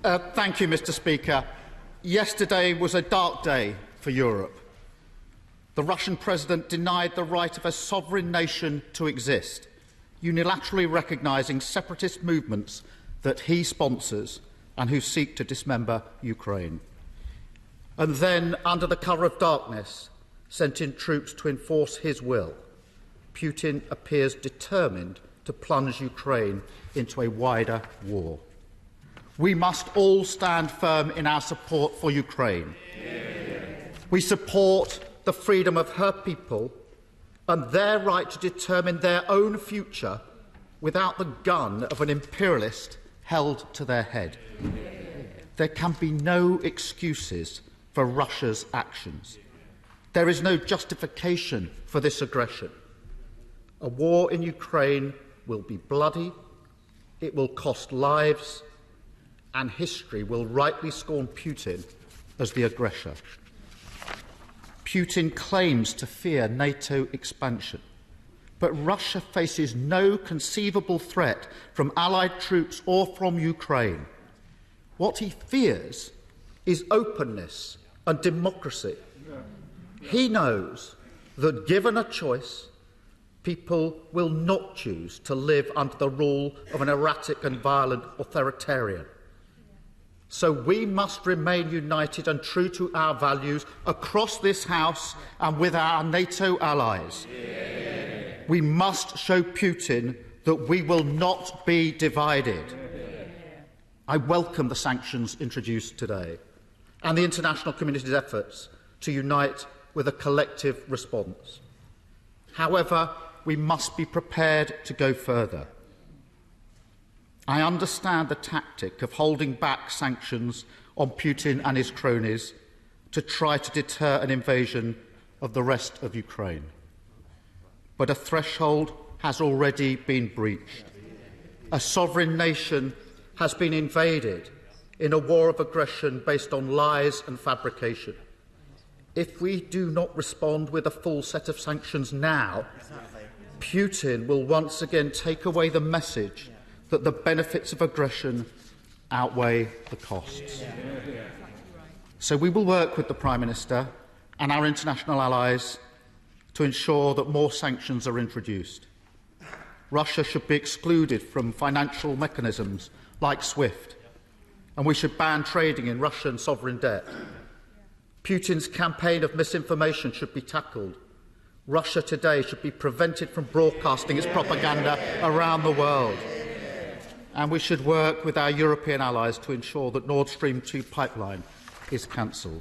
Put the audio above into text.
Thank you, Mr. Speaker. Yesterday was a dark day for Europe. The Russian president denied the right of a sovereign nation to exist, unilaterally recognising separatist movements that he sponsors and who seek to dismember Ukraine. And then, under the cover of darkness, sent in troops to enforce his will. Putin appears determined to plunge Ukraine into a wider war. We must all stand firm in our support for Ukraine. We support the freedom of her people and their right to determine their own future without the gun of an imperialist held to their head. There can be no excuses for Russia's actions. There is no justification for this aggression. A war in Ukraine will be bloody, it will cost lives, and history will rightly scorn Putin as the aggressor. Putin claims to fear NATO expansion, but Russia faces no conceivable threat from allied troops or from Ukraine. What he fears is openness and democracy. He knows that, given a choice, people will not choose to live under the rule of an erratic and violent authoritarian. So we must remain united and true to our values across this House and with our NATO allies. We must show Putin that we will not be divided. I welcome the sanctions introduced today and the international community's efforts to unite with a collective response. However, we must be prepared to go further. I understand the tactic of holding back sanctions on Putin and his cronies to try to deter an invasion of the rest of Ukraine. But a threshold has already been breached. A sovereign nation has been invaded in a war of aggression based on lies and fabrication. If we do not respond with a full set of sanctions now, Putin will once again take away the message that the benefits of aggression outweigh the costs. So we will work with the Prime Minister and our international allies to ensure that more sanctions are introduced. Russia should be excluded from financial mechanisms like SWIFT, and we should ban trading in Russian sovereign debt. Putin's campaign of misinformation should be tackled. Russia today should be prevented from broadcasting its propaganda around the world. And we should work with our European allies to ensure that Nord Stream 2 pipeline is cancelled.